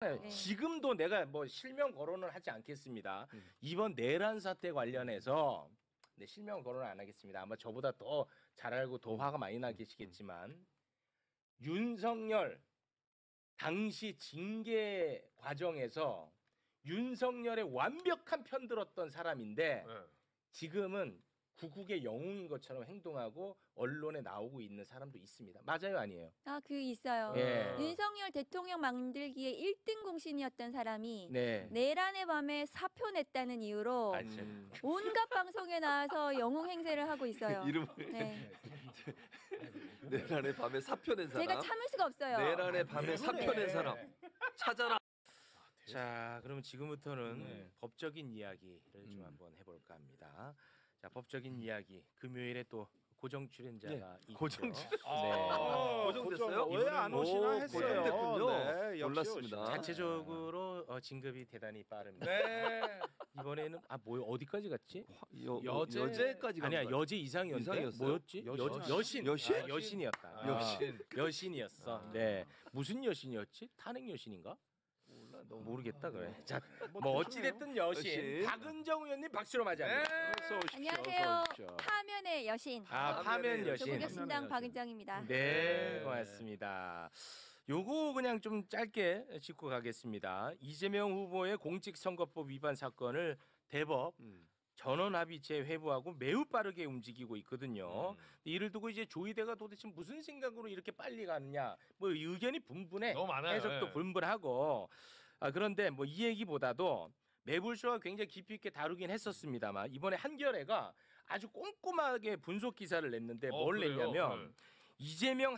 네. 지금도 내가 뭐 실명 거론을 하지 않겠습니다. 이번 내란 사태 관련해서 실명 거론을 안 하겠습니다. 아마 저보다 더 잘 알고 더 화가 많이 나시겠지만 윤석열 당시 징계 과정에서 윤석열의 완벽한 편 들었던 사람인데 지금은 구국의 영웅인 것처럼 행동하고 언론에 나오고 있는 사람도 있습니다. 맞아요, 아니에요? 아, 그 있어요. 예. 윤석열 대통령 만들기에 1등 공신이었던 사람이 네. 내란의 밤에 사표 냈다는 이유로 온갖 방송에 나와서 영웅 행세를 하고 있어요. 이름을 네. 내란의 밤에 사표 낸 사람. 제가 참을 수가 없어요. 내란의 밤에 사표 낸 사람. 찾아라. 자, 그러면 지금부터는 법적인 이야기를 좀 한번 해볼까 합니다. 자, 법적인 이야기. 금요일에 또 고정 출연자가 있죠. 고정 고정됐어요? 왜 안 오시나 했어요. 고정됐군요. 네, 역시 몰랐습니다. 자체적으로 진급이 대단히 빠릅니다. 네. 이번에는 어디까지 갔지? 여제까지 아니야, 여제 이상이었는데 뭐였지? 여신. 여신이었다. 여신이었어. 네. 무슨 여신이었지? 탄핵 여신인가? 모르겠다 그래. 자, 뭐 어찌 됐든 여신. 박은정 의원님 박수로 맞이합니다. 안녕하세요. 파면의 여신. 파면 여신. 조국혁신당 박은정입니다. 네, 고맙습니다. 요거 그냥 좀 짧게 짚고 가겠습니다. 이재명 후보의 공직선거법 위반 사건을 대법 전원합의체 회부하고 매우 빠르게 움직이고 있거든요. 이를 두고 이제 조희대가 도대체 무슨 생각으로 이렇게 빨리 가느냐, 뭐 의견이 분분해, 너무 많아요. 해석도 분분하고. 그런데 뭐 이 얘기보다도 매불쇼가 굉장히 깊이 있게 다루긴 했었습니다만 이번에 한겨레가 아주 꼼꼼하게 분석 기사를 냈는데 뭘 그래요? 냈냐면 이재명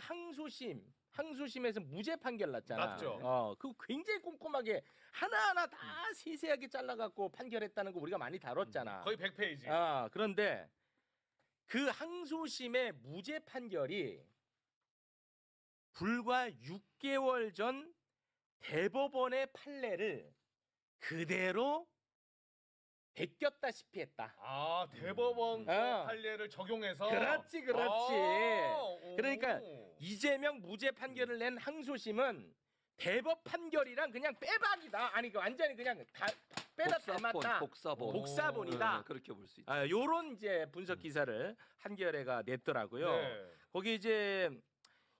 항소심에서 무죄 판결 났잖아. 났죠. 그거 굉장히 꼼꼼하게 하나하나 다 세세하게 잘라갖고 판결했다는 거 우리가 많이 다뤘잖아. 거의 100페이지. 그런데 그 항소심의 무죄 판결이 불과 6개월 전 대법원의 판례를 그대로 베꼈다시피 했다. 대법원 판례를 적용해서. 그렇지. 그러니까 이재명 무죄 판결을 낸 항소심은 대법 판결이랑 그냥 빼박이다. 아니 완전히 그냥 다 빼다 닮았다. 복사본이다. 그렇게 볼 수 있다. 요런 이제 분석 기사를 한겨레가 냈더라고요. 네. 거기 이제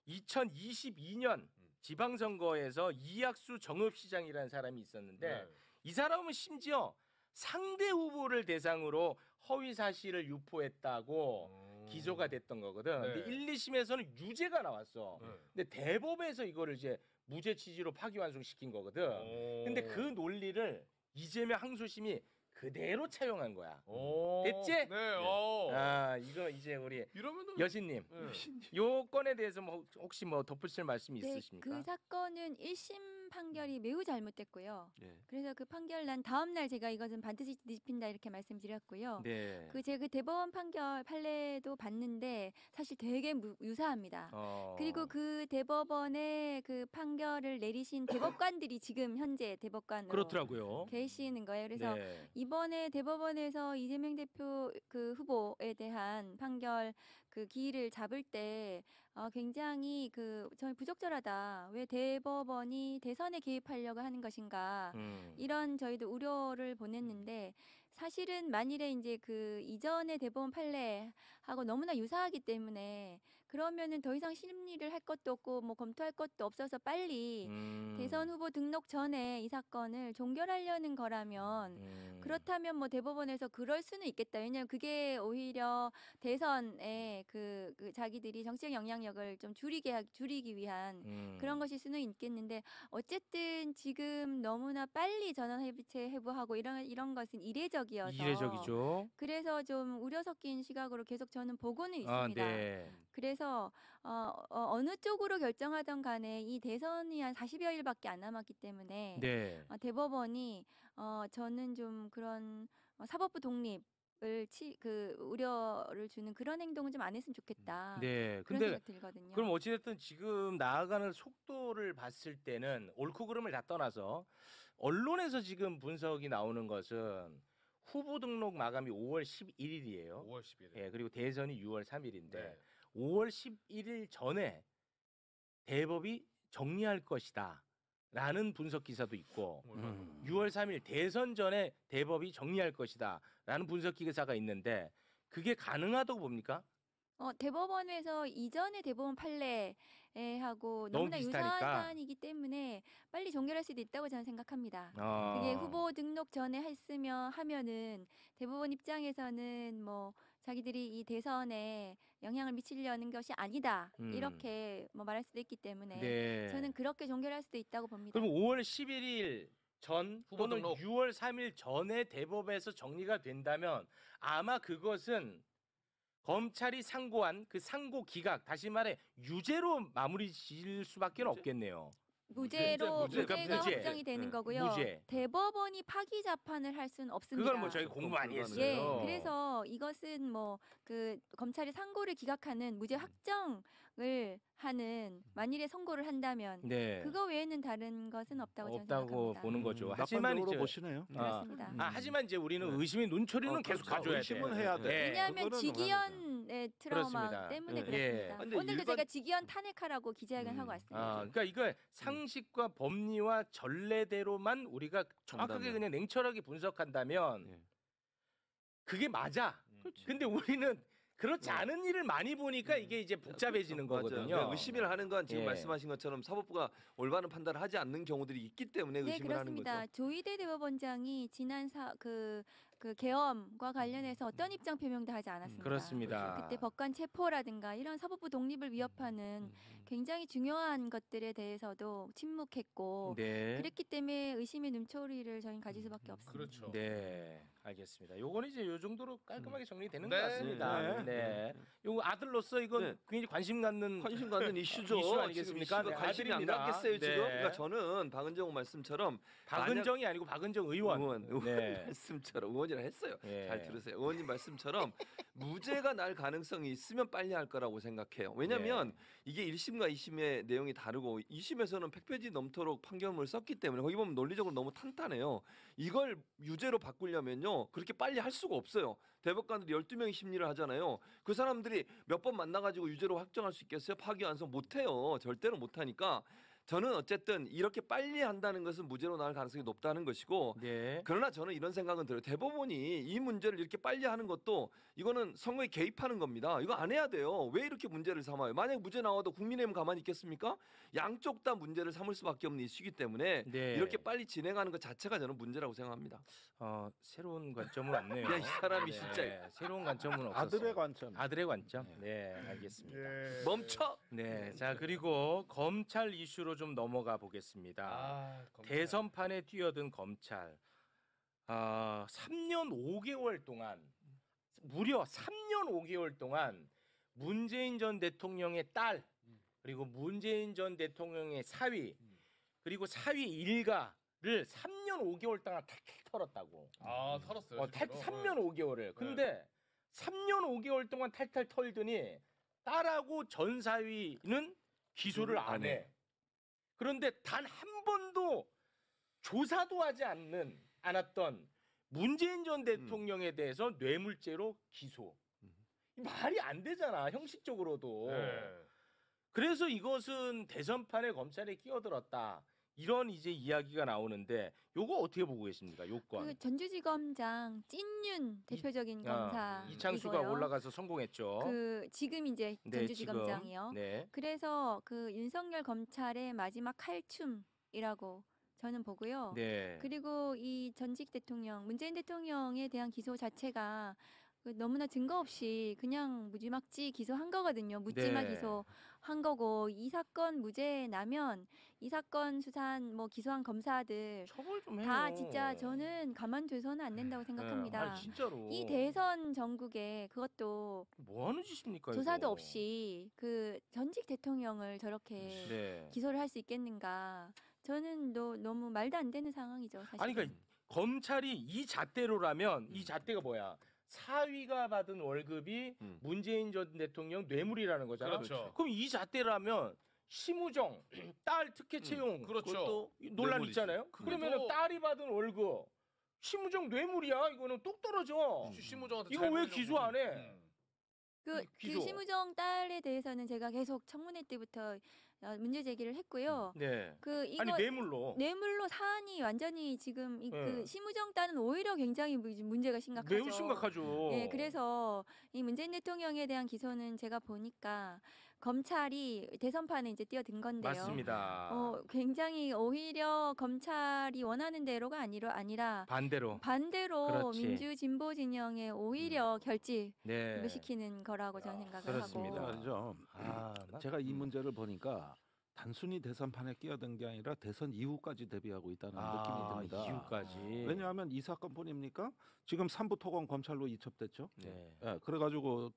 2022년 지방선거에서 이학수 정읍시장이라는 사람이 있었는데 이 사람은 심지어 상대 후보를 대상으로 허위 사실을 유포했다고 기소가 됐던 거거든. 근데 1, 2심에서는 유죄가 나왔어. 근데 대법에서 이거를 이제 무죄 취지로 파기환송시킨 거거든. 근데 그 논리를 이재명 항소심이 그대로 차용한 거야. 됐지? 네. 이거 이제 우리 이러면은 여신님, 요 건에 대해서 뭐 혹시 뭐 덧붙일 말씀이 있으십니까? 그 사건은 1심 판결이 매우 잘못됐고요. 네. 그래서 그 판결 난 다음 날 제가 이것은 반드시 뒤집힌다 이렇게 말씀드렸고요. 네. 제가 그 대법원 판례도 봤는데 사실 되게 유사합니다. 그리고 그 대법원의 그 판결을 내리신 대법관들이 지금 현재 대법관으로 그렇더라고요. 계시는 거예요. 그래서 네. 이번에 대법원에서 이재명 대표 그 후보에 대한 판결 그 기일을 잡을 때 굉장히 저는 부적절하다. 왜 대법원이 대선에 개입하려고 하는 것인가. 이런 저희도 우려를 보냈는데 사실은 만일에 이제 그 이전의 대법원 판례하고 너무나 유사하기 때문에 그러면은 더 이상 심리를 할 것도 없고 뭐 검토할 것도 없어서 빨리 대선 후보 등록 전에 이 사건을 종결하려는 거라면 그렇다면 뭐 대법원에서 그럴 수는 있겠다. 왜냐하면 그게 오히려 대선에 그 자기들이 정치적 영향력을 좀 줄이기 위한 그런 것일 수는 있겠는데 어쨌든 지금 너무나 빨리 전원합의체 회부하고 이런 것은 이례적이어서 그래서 좀 우려 섞인 시각으로 계속 저는 보고는 있습니다. 그래서 어느 쪽으로 결정하던 간에 이 대선이 한 40여 일밖에 안 남았기 때문에 대법원이 저는 좀 그런 사법부 독립 그 우려를 주는 그런 행동은 좀 안 했으면 좋겠다. 그런 생각 들거든요. 그럼 어찌됐든 지금 나아가는 속도를 봤을 때는 옳고 그름을 다 떠나서 언론에서 지금 분석이 나오는 것은 후보 등록 마감이 5월 11일이에요. 5월 11일. 예, 그리고 대선이 6월 3일인데 5월 11일 전에 대법이 정리할 것이다. 라는 분석 기사도 있고 음. 6월 3일 대선 전에 대법이 정리할 것이다 라는 분석 기사가 있는데 그게 가능하다고 봅니까? 대법원에서 이전의 대법원 판례하고 너무 너무나 비슷하니까. 유사한 사안이기 때문에 빨리 종결할 수도 있다고 저는 생각합니다. 어. 그게 후보 등록 전에 하면은 대법원 입장에서는 뭐 자기들이 이 대선에 영향을 미치려는 것이 아니다 이렇게 뭐 말할 수도 있기 때문에 네. 저는 그렇게 종결할 수도 있다고 봅니다. 그럼 5월 11일 전 후보 또는 등록. 6월 3일 전에 대법에서 정리가 된다면 아마 그것은 검찰이 상고한 그 상고 기각 다시 말해 유죄로 마무리 지을 수밖에 없겠네요. 무죄로 무죄. 무죄가 그러니까 무죄. 확정이 되는 네. 거고요. 무죄. 대법원이 파기 재판을 할 수는 없습니다. 그걸 뭐 저희 공부 많이 했어요. 예, 그래서 이것은 뭐 그 검찰이 상고를 기각하는 무죄 확정을 하는 만일에 선고를 한다면 네. 그거 외에는 다른 것은 없다고 저는 없다고 생각합니다. 보는 거죠. 하지만 낙관적으로 이제 보시네요. 그렇습니다. 하지만 이제 우리는 의심의 눈초리는 계속 그렇죠. 가져야 돼. 의심은 해야 돼. 네. 왜냐하면 그거는 직위원의 트라우마 그렇습니다. 때문에 예. 그렇습니다. 근데 오늘도 일반- 제가 직위원 탄핵하라고 기자회견하고 왔습니다. 그러니까 이거 상식과 법리와 전례대로만 우리가 정확하게 한다면. 그냥 냉철하게 분석한다면 예. 그게 맞아. 그렇지. 근데 우리는 그렇지 않은 일을 많이 보니까 이게 이제 복잡해지는 맞아요. 거거든요. 네, 의심을 하는 건 지금 예. 말씀하신 것처럼 사법부가 올바른 판단을 하지 않는 경우들이 있기 때문에 네, 의심을 하는 그렇습니다. 거죠. 조희대 대법원장이 지난 그 계엄과 관련해서 어떤 입장 표명도 하지 않았습니다. 그렇습니다. 그때 법관 체포라든가 이런 사법부 독립을 위협하는 굉장히 중요한 것들에 대해서도 침묵했고 네. 그랬기 때문에 의심의 눈초리를 저희는 가질 수밖에 없습니다. 그렇죠. 네. 알겠습니다. 요거는 이제 요 정도로 깔끔하게 정리되는 네. 것 같습니다. 네. 네. 요거 아들로서 이건 네. 굉장히 관심 갖는 관심 갖는 이슈죠. 이슈 지금 아니겠습니까? 이슈가 네, 관심이 안 아들입니다. 갔겠어요 지금. 네. 그러니까 저는 박은정 말씀처럼 박은정이 아니고 박은정 의원. 의원 네. 말씀처럼 의원이라 했어요. 예. 잘 들으세요. 의원님 말씀처럼 무죄가 날 가능성이 있으면 빨리 할 거라고 생각해요. 왜냐하면 네. 이게 1심과 2심의 내용이 다르고 2심에서는 100페이지 넘도록 판결문을 썼기 때문에 거기 보면 논리적으로 너무 탄탄해요. 이걸 유죄로 바꾸려면요. 그렇게 빨리 할 수가 없어요. 대법관들이 12명이 심리를 하잖아요. 그 사람들이 몇 번 만나가지고 유죄로 확정할 수 있겠어요? 파기환송 못해요. 절대로 못하니까 저는 어쨌든 이렇게 빨리 한다는 것은 무죄로 나올 가능성이 높다는 것이고 네. 그러나 저는 이런 생각은 들어요. 대법원이 이 문제를 이렇게 빨리 하는 것도 이거는 선거에 개입하는 겁니다. 이거 안 해야 돼요. 왜 이렇게 문제를 삼아요? 만약 무죄 나와도 국민의힘 가만히 있겠습니까? 양쪽 다 문제를 삼을 수밖에 없는 이슈이기 때문에 네. 이렇게 빨리 진행하는 것 자체가 저는 문제라고 생각합니다. 새로운 관점은 없네요. 야, 이 사람이 진짜. 새로운 관점은 없었어요. 아들의 관점. 아들의 관점. 네, 알겠습니다. 예. 멈춰. 네, 자 그리고 검찰 이슈로 좀 넘어가 보겠습니다. 검찰. 대선판에 뛰어든 검찰. 3년 5개월 동안 무려 3년 5개월 동안 문재인 전 대통령의 딸 그리고 문재인 전 대통령의 사위 그리고 사위 일가를 3년 5개월 동안 탈탈 털었다고. 털었어요. 3년 5개월을. 근데 3년 5개월 동안 탈탈 털더니 딸하고 전 사위는 기소를 안 해. 그런데 단 한 번도 조사도 하지 않았던 문재인 전 대통령에 대해서 뇌물죄로 기소. 말이 안 되잖아, 형식적으로도. 네. 그래서 이것은 대선판에 검찰에 끼어들었다. 이런 이제 이야기가 나오는데 요거 어떻게 보고 계십니까? 요건. 그 전주지검장 찐윤 대표적인 검사 이창수가 올라가서 성공했죠. 그 지금 이제 네, 전주지검장이요. 지금. 네. 그래서 그 윤석열 검찰의 마지막 칼춤이라고 저는 보고요. 네. 그리고 이 전직 대통령 문재인 대통령에 대한 기소 자체가 그 너무나 증거 없이 그냥 무지막지 기소한 거거든요. 묻지마 네. 기소한 거고 이 사건 무죄 나면 이 사건 수사한 뭐 기소한 검사들 처벌 좀 해요. 다 진짜 저는 가만둬서는 안 된다고 생각합니다. 아니, 진짜로. 이 대선 전국에 그것도 뭐 하는 짓입니까? 조사도 이거? 없이 그 전직 대통령을 저렇게 네. 기소를 할 수 있겠는가? 저는 너무 말도 안 되는 상황이죠. 사실. 아니 그러니까 검찰이 이 잣대로라면 이 잣대가 뭐야? 사위가 받은 월급이 문재인 전 대통령 뇌물이라는 거잖아. 그렇죠. 그럼 이 잣대라면 심우정 딸 특혜 채용 그렇죠. 그것도 논란 뇌물이지. 있잖아요. 그러면 딸이 받은 월급 심우정 뇌물이야. 이거는 똑 떨어져. 시무정한테 이거 왜 기소 안 해? 그 기소. 심우정 딸에 대해서는 제가 계속 청문회 때부터 문제 제기를 했고요. 네. 그 이거 아니 뇌물로. 뇌물로 사안이 완전히 지금 네. 그 심우정따는 오히려 굉장히 문제가 심각하죠. 매우 심각하죠. 예, 그래서 이 문재인 대통령에 대한 기소는 제가 보니까 검찰이 대선판에 이제 뛰어든 건데요. 맞습니다. 굉장히 오히려 검찰이 원하는 대로가 아니라 반대로. 반대로 그렇지. 민주 진보 진영에 오히려 결집을 네. 시키는 거라고 저는 생각을 그렇습니다. 하고. 말이죠. 나- 제가 이 문제를 보니까 단순히 대선판에 끼어든 게 아니라 대선 이후까지 대비하고 있다는 느낌이 듭니다. 이후까지. 왜냐하면 이 사건뿐입니까? 지금 삼부 토건 검찰로 이첩됐죠. 네. 예, 그래가지고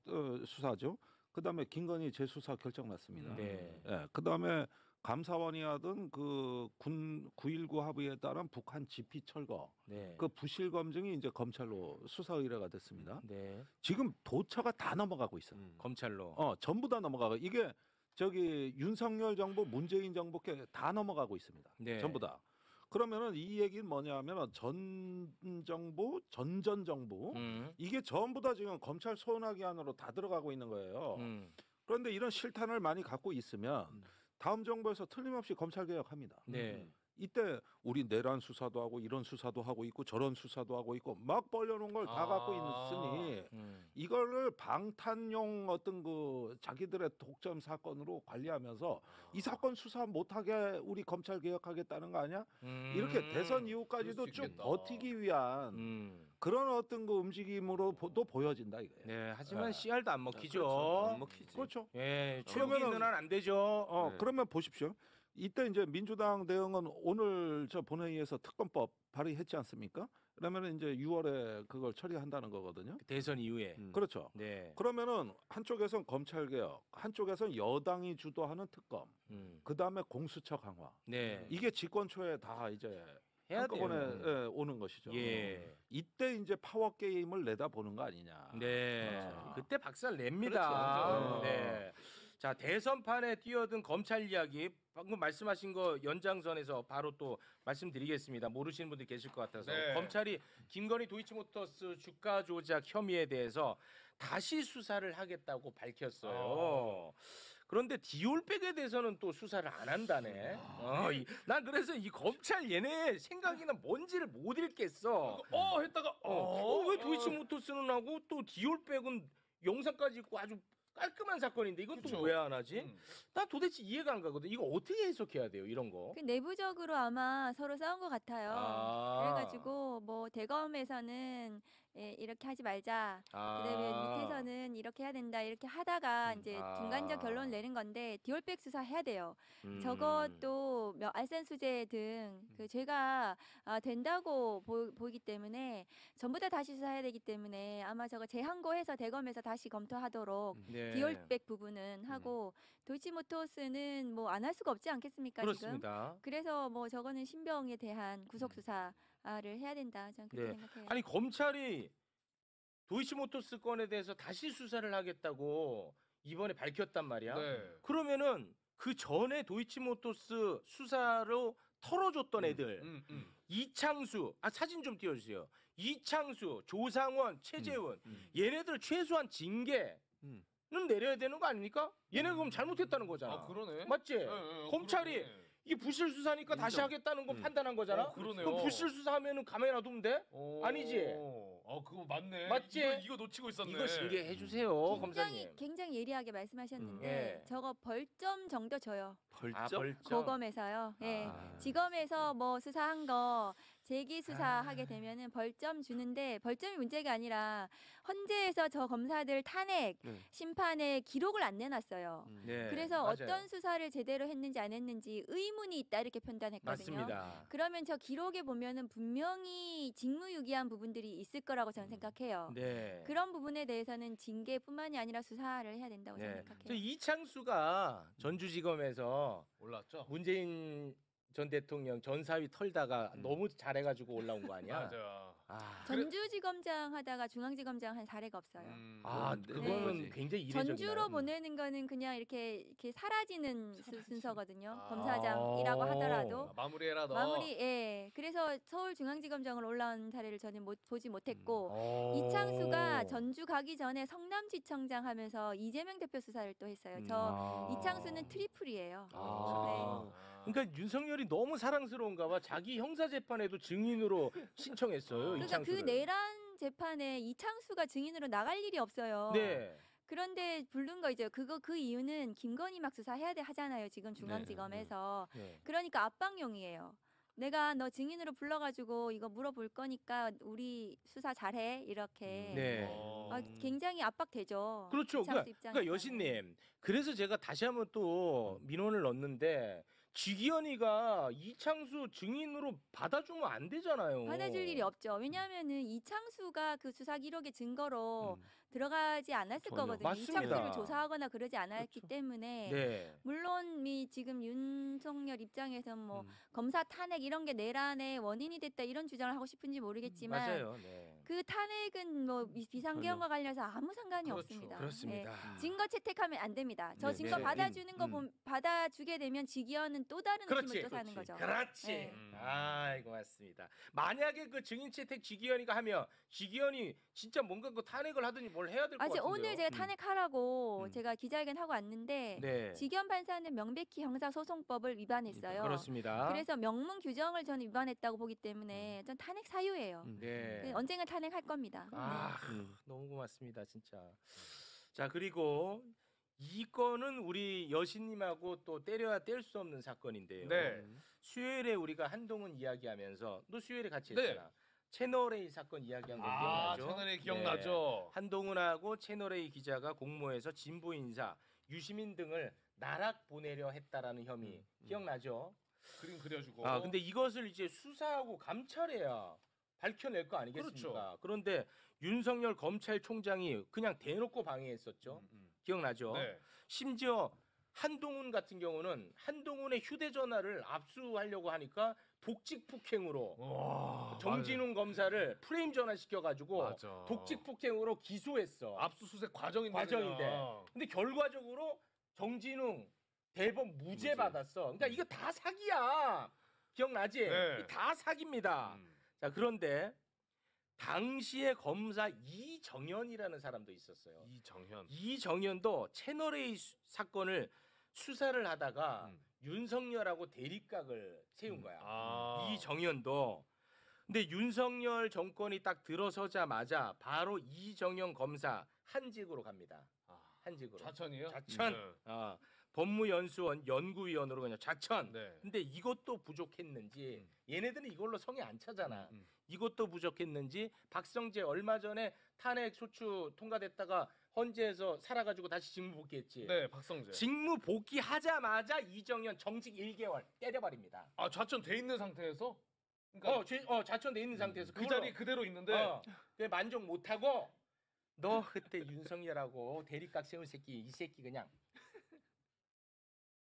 수사죠. 그다음에 김건희 재수사 결정 났습니다. 네. 예, 그다음에 감사원이 하던 그 9.19 합의에 따른 북한 지피 철거 네. 그 부실 검증이 이제 검찰로 수사 의뢰가 됐습니다. 네. 지금 도처가 다 넘어가고 있어요. 검찰로. 전부 다 넘어가고 이게 저기 윤석열 정부, 문재인 정부께 다 넘어가고 있습니다. 네. 전부 다. 그러면은 이 얘기는 뭐냐면은 전 정부, 전전 정부 이게 전부 다 지금 검찰 소환하기 안으로 다 들어가고 있는 거예요. 그런데 이런 실탄을 많이 갖고 있으면 다음 정부에서 틀림없이 검찰 개혁합니다. 네. 이때 우리 내란 수사도 하고 이런 수사도 하고 있고 저런 수사도 하고 있고 막 벌려놓은 걸 다 갖고 있으니 이거를 방탄용 어떤 그 자기들의 독점 사건으로 관리하면서 이 사건 수사 못하게 우리 검찰 개혁하겠다는 거 아니야? 이렇게 대선 이후까지도 그럴 수 쭉 있겠다. 버티기 위한 그런 어떤 그 움직임으로도 보여진다 이거예요. 네. 하지만 네. 씨알도 안 먹히죠. 그렇죠. 안 먹히지. 그렇죠. 예. 그러면은- 최고기는 안 되죠. 네. 그러면 보십시오. 이때 이제 민주당 대응은 오늘 저 본회의에서 특검법 발의했지 않습니까? 그러면 이제 6월에 그걸 처리한다는 거거든요. 대선 이후에. 그렇죠. 네. 그러면은 한쪽에선 검찰 개혁, 한쪽에선 여당이 주도하는 특검, 그 다음에 공수처 강화. 네. 이게 집권 초에 다 이제 해야 돼요. 한꺼번에 오는 것이죠. 예. 이때 이제 파워 게임을 내다 보는 거 아니냐. 네. 아. 그때 박살 냅니다. 그렇죠. 네. 자, 대선판에 뛰어든 검찰 이야기 방금 말씀하신 거 연장선에서 바로 또 말씀드리겠습니다. 모르시는 분들 계실 것 같아서 네. 검찰이 김건희 도이치모터스 주가 조작 혐의에 대해서 다시 수사를 하겠다고 밝혔어요. 그런데 디올백에 대해서는 또 수사를 안 한다네. 난 그래서 이 검찰 얘네 생각이나 뭔지를 못 읽겠어. 했다가 왜 도이치모터스는 하고 또 디올백은 영상까지 있고 아주 깔끔한 사건인데 이것도 그쵸. 왜 안 하지? 나 도대체 이해가 안 가거든. 이거 어떻게 해석해야 돼요, 이런 거? 그 내부적으로 아마 서로 싸운 것 같아요. 아. 그래가지고 뭐 대검에서는 이렇게 하지 말자. 그다음에 밑에서는 이렇게 해야 된다. 이렇게 하다가 이제 중간적 결론을 내는 건데 디올백 수사 해야 돼요. 저것도 알선 수재 등 그 죄가 된다고 보이기 때문에 전부 다 다시 수사해야 되기 때문에 아마 저거 재항고해서 대검에서 다시 검토하도록 네. 디올백 부분은 하고 도이치모터스는 뭐 안 할 수가 없지 않겠습니까 지금? 그렇습니다. 그래서 뭐 저거는 신병에 대한 구속 수사를 해야 된다. 저는 그렇게 네. 생각해요. 아니 검찰이 도이치모터스 건에 대해서 다시 수사를 하겠다고 이번에 밝혔단 말이야. 네. 그러면은 그 전에 도이치모터스 수사로 털어줬던 애들 이창수 사진 좀 띄워주세요. 이창수, 조상원, 최재훈 얘네들 최소한 징계는 내려야 되는 거 아닙니까? 얘네 그럼 잘못했다는 거잖아. 아 그러네. 맞지? 네, 네, 검찰이 그러네. 이게 부실 수사니까 다시 하겠다는 거 판단한 거잖아. 그러네요. 그럼 부실 수사하면은 가만히 놔두면 돼? 아니지? 그거 맞네. 맞지? 이거 놓치고 있었네. 이거 징계해 주세요, 검사님. 굉장히 예리하게 말씀하셨는데 예. 저거 벌점 정도 줘요. 벌점. 벌점. 고검에서요. 예. 지검에서 뭐 수사한 거 재기 수사하게 되면은 벌점 주는데 벌점이 문제가 아니라 헌재에서 저 검사들 탄핵 심판에 기록을 안 내놨어요. 네, 그래서 맞아요. 어떤 수사를 제대로 했는지 안 했는지 의문이 있다 이렇게 판단했거든요. 맞습니다. 그러면 저 기록에 보면은 분명히 직무유기한 부분들이 있을 거라고 저는 생각해요. 네. 그런 부분에 대해서는 징계뿐만이 아니라 수사를 해야 된다고 네. 생각해요. 저 이창수가 전주지검에서 올랐죠. 문재인 전 대통령 전사위 털다가 너무 잘해가지고 올라온 거 아니야? 맞아. 전주지검장 하다가 중앙지검장 한 사례가 없어요. 그거는 네. 굉장히 이례적이네요. 전주로 보내는 거는 그냥 이렇게 사라지는 순서거든요. 검사장이라고 하더라도 마무리해라 너. 마무리. 예. 그래서 서울중앙지검장으로 올라온 사례를 저는 보지 못했고 오. 이창수가 전주 가기 전에 성남지청장 하면서 이재명 대표 수사를 또 했어요. 저 이창수는 트리플이에요. 아. 그러니까 윤석열이 너무 사랑스러운가 봐. 자기 형사 재판에도 증인으로 신청했어요. 그러니까 이창수를. 그 내란 재판에 이창수가 증인으로 나갈 일이 없어요. 네. 그런데 부른 거 이제 그 이유는 김건희 막 수사해야 돼 하잖아요. 지금 중앙지검에서. 네. 그러니까 압박용이에요. 내가 너 증인으로 불러가지고 이거 물어볼 거니까 우리 수사 잘해 이렇게. 네. 굉장히 압박되죠. 그렇죠. 이창수 그러니까 입장에서는. 여신님, 그래서 제가 다시 한번 또 민원을 넣었는데 지기현이가 이창수 증인으로 받아주면 안 되잖아요. 받아줄 일이 없죠. 왜냐하면은 이창수가 그 수사 기록의 증거로 들어가지 않았을 전혀. 거거든요. 맞습니다. 이창수를 조사하거나 그러지 않았기 때문에 네. 물론 지금 윤석열 입장에서 뭐 검사 탄핵 이런 게 내란의 원인이 됐다 이런 주장을 하고 싶은지 모르겠지만 맞아요. 네. 그 탄핵은 뭐 비상계엄과 관련해서 아무 상관이 그렇죠. 없습니다. 그렇습니다. 네. 증거 채택하면 안 됩니다. 저 네, 증거 네. 받아주는 거 받아주게 되면 지기현은 또 다른 그렇지. 의심을 또 사는 거죠. 그렇지. 네. 아이고 맞습니다. 만약에 그 증인 채택 지기현이가 하면 지기현이 진짜 뭔가 그 탄핵을 하더니 뭘 해야 될 것 아직 같은데요. 오늘 제가 탄핵하라고 음. 제가 기자회견 하고 왔는데 네. 지기현 판사는 명백히 형사소송법을 위반했어요. 그렇습니다. 그래서 명문 규정을 저는 위반했다고 보기 때문에 전 탄핵 사유예요. 네. 언젠가 탄핵할 겁니다. 아 너무 고맙습니다 진짜. 자 그리고 이 건은 우리 여신님하고 또 때려야 뗄 수 없는 사건인데요. 네. 수요일에 우리가 한동훈 이야기하면서 또 수요일에 같이 네. 했잖아. 채널A 사건 이야기한 거 아, 기억나죠? 채널A 네. 기억나죠? 한동훈하고 채널A 기자가 공모해서 진보 인사 유시민 등을 나락 보내려 했다라는 혐의 기억나죠? 그림 그려주고. 아 근데 이것을 이제 수사하고 감찰해야 밝혀낼 거 아니겠습니까? 그렇죠. 그런데 윤석열 검찰총장이 그냥 대놓고 방해했었죠. 기억나죠? 네. 심지어 한동훈 같은 경우는 한동훈의 휴대전화를 압수하려고 하니까 독직폭행으로 와, 정진웅 검사를 프레임 전환시켜가지고 맞아. 독직폭행으로 기소했어. 압수수색 과정인데. 과정인데. 그냥. 근데 결과적으로 정진웅 대법 무죄 받았어. 그러니까 이거 다 사기야. 기억나지? 네. 이거 다 사기입니다. 자 그런데 당시의 검사 이정현이라는 사람도 있었어요. 이정현. 이정현도 채널A 사건을 수사를 하다가 윤석열하고 대립각을 세운 거야. 아. 이정현도. 근데 윤석열 정권이 딱 들어서자마자 바로 이정현 검사 한직으로 갑니다. 한직으로. 좌천이요? 좌천. 네. 법무연수원 연구위원으로 그냥 좌천. 네. 근데 이것도 부족했는지 얘네들은 이걸로 성에 안 차잖아. 음. 이것도 부족했는지 박성재 얼마 전에 탄핵 소추 통과됐다가 헌재에서 살아가지고 다시 직무 복귀했지. 네, 박성재. 직무 복귀하자마자 이정현 정직 1개월 때려버립니다. 아, 좌천 돼 있는 상태에서? 그러니까 좌천돼 있는 상태에서 그 자리 그대로 있는데 그게 만족 못하고 너 그때 윤석열하고 대립각 세운 새끼 이 새끼 그냥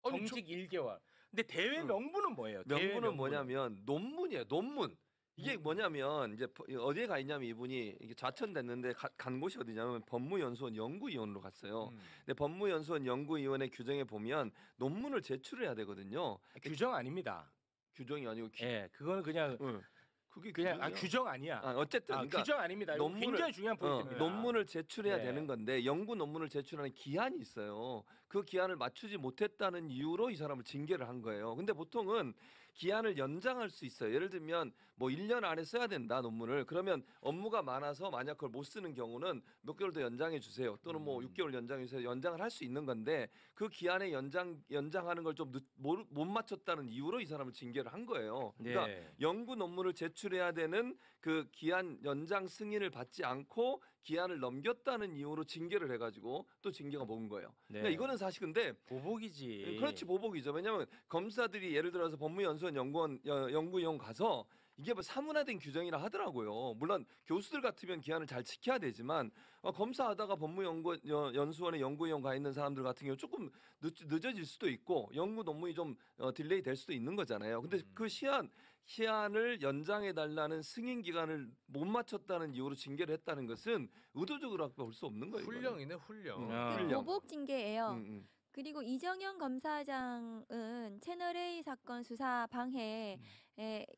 아니, 정직 1개월. 근데 대회 명분은 뭐예요? 대회 명분은 뭐냐면 논문이에요. 논문. 이게 음. 뭐냐면 이제 어디에 가 있냐면 이분이 이게 좌천됐는데 간 곳이 어디냐면 법무연수원 연구위원으로 갔어요. 근데 법무연수원 연구위원회 규정에 보면 논문을 제출해야 되거든요. 규정 아닙니다. 규정이 아니고 예, 그거는 그냥 그게 그냥 규정이야. 규정 아니야. 어쨌든 그러니까 규정 아닙니다. 이거 굉장히 중요한 포인트입니다. 논문을 제출해야 네. 되는 건데 연구 논문을 제출하는 기한이 있어요. 그 기한을 맞추지 못했다는 이유로 이 사람을 징계를 한 거예요. 근데 보통은 기한을 연장할 수 있어요. 예를 들면 뭐 1년 안에 써야 된다 논문을. 그러면 업무가 많아서 만약 그걸 못 쓰는 경우는 몇 개월 더 연장해 주세요. 또는 뭐 6개월 연장해 주세요. 연장을 할 수 있는 건데 그 기한에 연장하는 걸 좀 못 맞췄다는 이유로 이 사람을 징계를 한 거예요. 그러니까 네. 연구 논문을 제출해야 되는 그 기한 연장 승인을 받지 않고 기한을 넘겼다는 이유로 징계를 해가지고 또 징계가 먹은 거예요. 그러니까 네. 이거는 사실 근데 보복이지. 그렇지 보복이죠. 왜냐하면 검사들이 예를 들어서 법무연수원 연구위원 가서 이게 뭐 사문화된 규정이라 하더라고요. 물론 교수들 같으면 기한을 잘 지켜야 되지만 검사하다가 법무연수원에 연구위원 가 있는 사람들 같은 경우 조금 늦어질 수도 있고 연구 논문이 좀 딜레이 될 수도 있는 거잖아요. 근데 그 시한을 연장해 달라는 승인 기간을 못 맞췄다는 이유로 징계를 했다는 것은 의도적으로 볼 수 없는 거예요. 훈령이네, 훈령. 아. 그 보복 징계예요. 음. 그리고 이정현 검사장은 채널A 사건 수사 방해에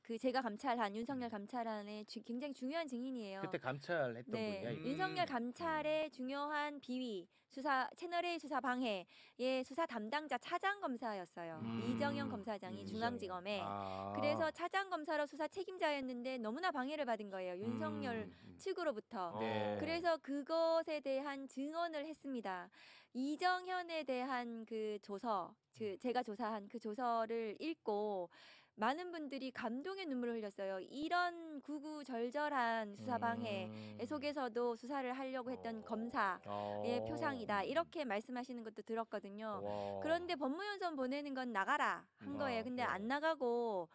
그 제가 감찰한 윤석열 감찰안의 굉장히 중요한 증인이에요. 그때 감찰했던 네, 분이야. 이거. 윤석열 감찰의 중요한 비위 수사 채널A 수사 방해의 수사 담당자 차장 검사였어요. 이정현 검사장이 중앙지검에. 아. 그래서 차장 검사로 수사 책임자였는데 너무나 방해를 받은 거예요. 윤석열 측으로부터. 네. 그래서 그것에 대한 증언을 했습니다. 이정현에 대한 그 조서, 제가 조사한 그 조서를 읽고 많은 분들이 감동의 눈물을 흘렸어요. 이런 구구절절한 수사 방해 속에서도 수사를 하려고 했던 검사의 표상이다. 이렇게 말씀하시는 것도 들었거든요. 와. 그런데 법무연수원 보내는 건 나가라 한 거예요. 근데 네. 안 나가고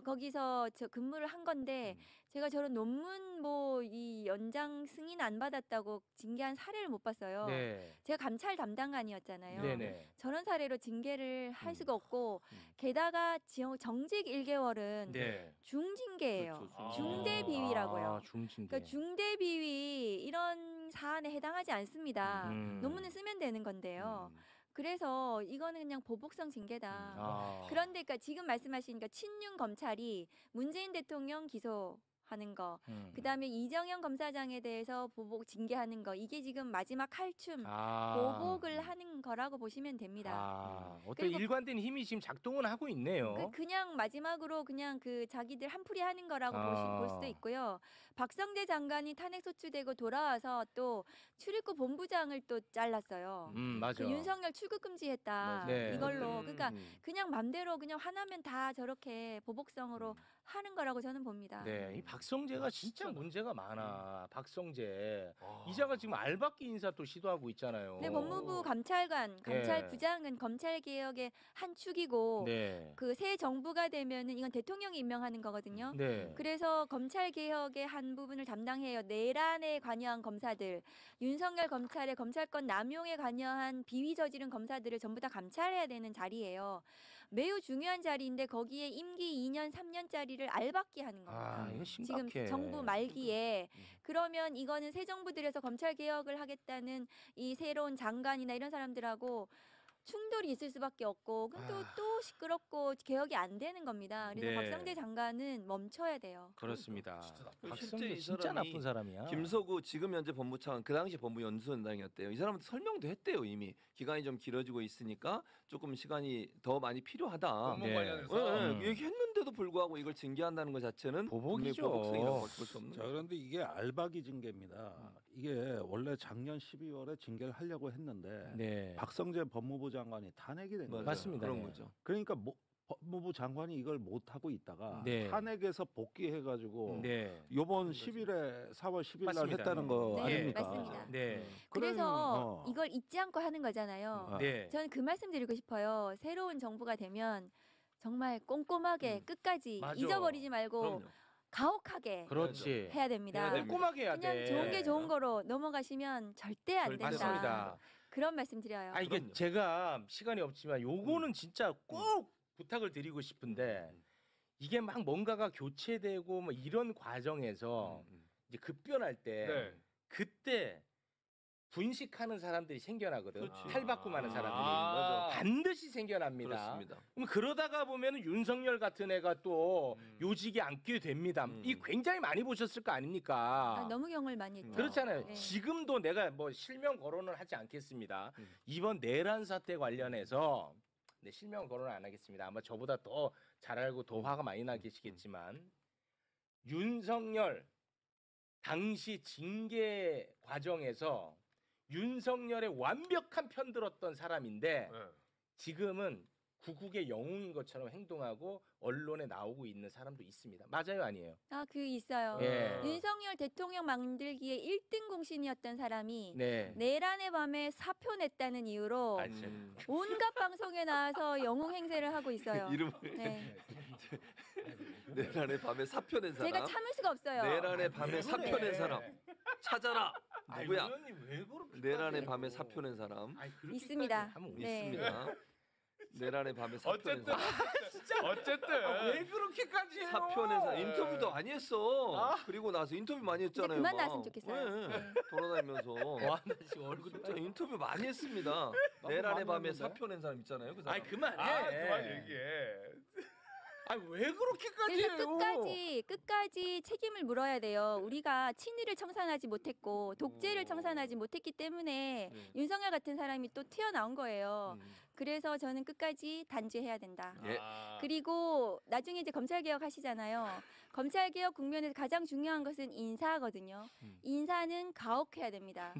거기서 저 근무를 한 건데 제가 저런 논문 뭐 이 연장 승인 안 받았다고 징계한 사례를 못 봤어요. 네. 제가 감찰 담당관이었잖아요. 네네. 저런 사례로 징계를 할 수가 없고 게다가 정직 1개월은 네. 중징계예요. 그렇죠, 중대 비위라고요. 아, 중징계. 그러니까 중대 비위 이런 사안에 해당하지 않습니다. 논문은 쓰면 되는 건데요. 그래서 이거는 그냥 보복성 징계다. 아. 그런데 그러니까 지금 말씀하시니까 친윤 검찰이 문재인 대통령 기소하는 거, 그다음에 이정현 검사장에 대해서 보복 징계하는 거, 이게 지금 마지막 칼춤 보복을 하는 거라고 보시면 됩니다. 아, 어떤 그리고 일관된 힘이 지금 작동은 하고 있네요. 그냥 마지막으로 그냥 그 자기들 한풀이 하는 거라고 볼 수도 있고요. 박성재 장관이 탄핵 소추되고 돌아와서 또 출입국 본부장을 또 잘랐어요. 맞아. 그 윤석열 출국 금지했다. 네. 이걸로 그러니까 그냥 맘대로 그냥 화나면 다 저렇게 보복성으로 하는 거라고 저는 봅니다. 네, 이 박성재가 진짜 문제가 많아. 박성재 아. 이자가 지금 알박기 인사 또 시도하고 있잖아요. 근데 법무부 감찰관, 감찰부장은 검찰 개혁의 한 축이고 네. 그 새 정부가 되면은 이건 대통령이 임명하는 거거든요. 네. 그래서 검찰 개혁의 한 부분을 담당해요. 내란에 관여한 검사들, 윤석열 검찰의 검찰권 남용에 관여한 비위 저지른 검사들을 전부 다 감찰해야 되는 자리예요. 매우 중요한 자리인데 거기에 임기 2년, 3년짜리를 알박기 하는 겁니다. 아, 이거 심각해. 지금 정부 말기에 그러면 이거는 새 정부 들여서 검찰 개혁을 하겠다는 이 새로운 장관이나 이런 사람들하고 충돌이 있을 수밖에 없고 그럼 또 시끄럽고 개혁이 안 되는 겁니다. 그래서 네. 박성재 장관은 멈춰야 돼요. 그렇습니다. 실제 박성재 이 진짜 사람이 나쁜 사람이야. 김서구 지금 현재 법무차관 그 당시 법무연수원장이었대요. 이 사람한테 설명도 했대요. 이미 기간이 좀 길어지고 있으니까 조금 시간이 더 많이 필요하다. 논문 네. 관련해서 얘기했는데도 불구하고 이걸 징계한다는 것 자체는 보복이죠. 분명히 보복성이라고 볼수 없는. 자, 그런데 이게 알박이 징계입니다. 이게 원래 작년 12월에 징계를 하려고 했는데 네. 박성재 법무부 장관이 탄핵이 된 거예요. 맞습니다. 그런 네. 거죠. 그러니까 법무부 장관이 이걸 못 하고 있다가 네. 탄핵에서 복귀해가지고 네. 요번 10일에 4월 10일 날 맞습니다. 했다는 거 네, 아닙니까? 맞습니다. 네. 그래서 이걸 잊지 않고 하는 거잖아요. 네. 저는 그 말씀 드리고 싶어요. 새로운 정부가 되면 정말 꼼꼼하게 끝까지 맞아. 잊어버리지 말고 그럼요. 가혹하게 그렇지. 해야 됩니다. 해야 됩니다. 꼼꼼하게 해야 그냥 돼. 좋은 게 좋은 거로 넘어가시면 절대 안 된다. 맞습니다. 그런 말씀 드려요. 아, 이게 그럼요. 제가 시간이 없지만 요거는 진짜 꼭 부탁을 드리고 싶은데 이게 막 뭔가가 교체되고 뭐 이런 과정에서 이제 급변할 때 네. 그때 분식하는 사람들이 생겨나거든. 그렇지. 탈바꿈하는 사람들이 아. 반드시 생겨납니다. 그렇습니다. 그럼 그러다가 보면은 윤석열 같은 애가 또 요직에 앉게 됩니다. 이 굉장히 많이 보셨을 거 아닙니까? 너무 경험을 많이 했죠. 그렇잖아요. 네. 지금도 내가 뭐 실명 거론을 하지 않겠습니다. 이번 내란 사태 관련해서 실명 거론을 안 하겠습니다. 아마 저보다 더 잘 알고 더 화가 많이 나 계시겠지만 윤석열 당시 징계 과정에서 윤석열의 완벽한 편 들었던 사람인데 네. 지금은 구국의 영웅인 것처럼 행동하고 언론에 나오고 있는 사람도 있습니다. 맞아요, 아니에요? 그 있어요. 예. 윤석열 대통령 만들기에 1등 공신이었던 사람이 네. 내란의 밤에 사표 냈다는 이유로 온갖 방송에 나와서 영웅 행세를 하고 있어요. 이름을 네. 내란의 밤에 사표 낸 사람. 제가 참을 수가 없어요. 내란의 밤에 사표 낸 사람. 찾아라. 누구야? 왜 그렇게 내란의 밤에 사표 낸 사람. 있습니다. 네. 있습니다. 내란의 밤에 사표 낸 어쨌든 사람. 어쨌든 왜 그렇게까지 해요? 사표 낸 사람. 인터뷰도 많이 했어. 그리고 나서 인터뷰 많이 이제 했잖아요. 그만 막. 나왔으면 좋겠어요. 네. 네. 돌아다니면서. 와, 나 지금 얼굴이 진짜 인터뷰 많이 했습니다. 내란의 밤에 사표 낸 사람 있잖아요. 그 사람. 아이 그만해. 그만 얘기해. 왜 그렇게까지 그래서 해요? 끝까지 책임을 물어야 돼요. 우리가 친일을 청산하지 못했고 독재를 청산하지 못했기 때문에 윤석열 같은 사람이 또 튀어나온 거예요. 그래서 저는 끝까지 단죄해야 된다. 예. 그리고 나중에 이제 검찰개혁 하시잖아요. 검찰개혁 국면에서 가장 중요한 것은 인사거든요. 인사는 가혹해야 됩니다.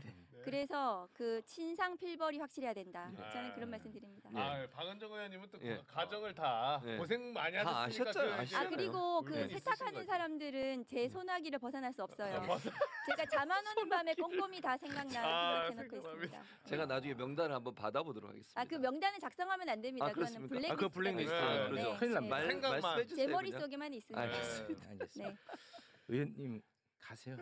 그래서 그 친상 필벌이 확실해야 된다. 저는 그런 말씀드립니다. 박은정 의원님은 또 예. 그 가정을 다 예. 고생 많이 다 하셨으니까 아셨잖아요. 그 이제 아시잖아요. 그리고 그 네. 세탁하는 있으신 사람들은 제 소나기를 벗어날 수 없어요. 맞아. 제가 잠안 오는 밤에 꼼꼼히 다 생각해놓고 생각납니다. 있습니다. 제가 나중에 명단을 한번 받아보도록 하겠습니다. 그 명단을 작성하면 안 됩니다. 아, 그거는 그렇습니까? 그거 블랙리스트. 블랙리스트예요. 그러죠. 큰일 납니다. 생각만. 말씀해 주세요. 제 그냥. 머릿속에만 있으니까. 알겠습니다. 알겠습니다. 네. 의원님 가세요.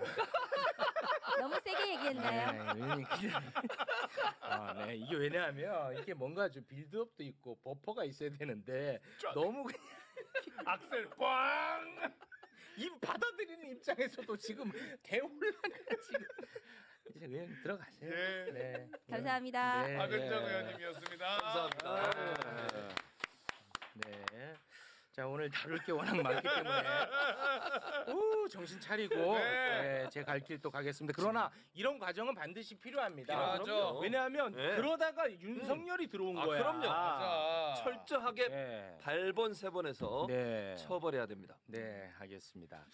너무 세게 얘기했나요? 네, 의원님 그냥. 네. 이게 왜냐하면 이게 뭔가 좀 빌드업도 있고 버퍼가 있어야 되는데 너무 그냥 악셀 꽝. 이 받아들이는 입장에서도 지금 대혼란이야 지금. 이제 의원님 들어가세요. 예. 네. 감사합니다. 네. 박은정 의원님이었습니다. 감사합니다. 네. 자 오늘 다룰 게 워낙 많기 때문에 정신 차리고 네. 제 갈 길 또 가겠습니다. 그러나 이런 과정은 반드시 필요합니다. 필요하죠. 왜냐하면 네. 그러다가 윤석열이 들어온 거야. 그럼요. 맞아. 철저하게 네. 8번 3번에서 네. 처벌해야 됩니다. 네, 하겠습니다.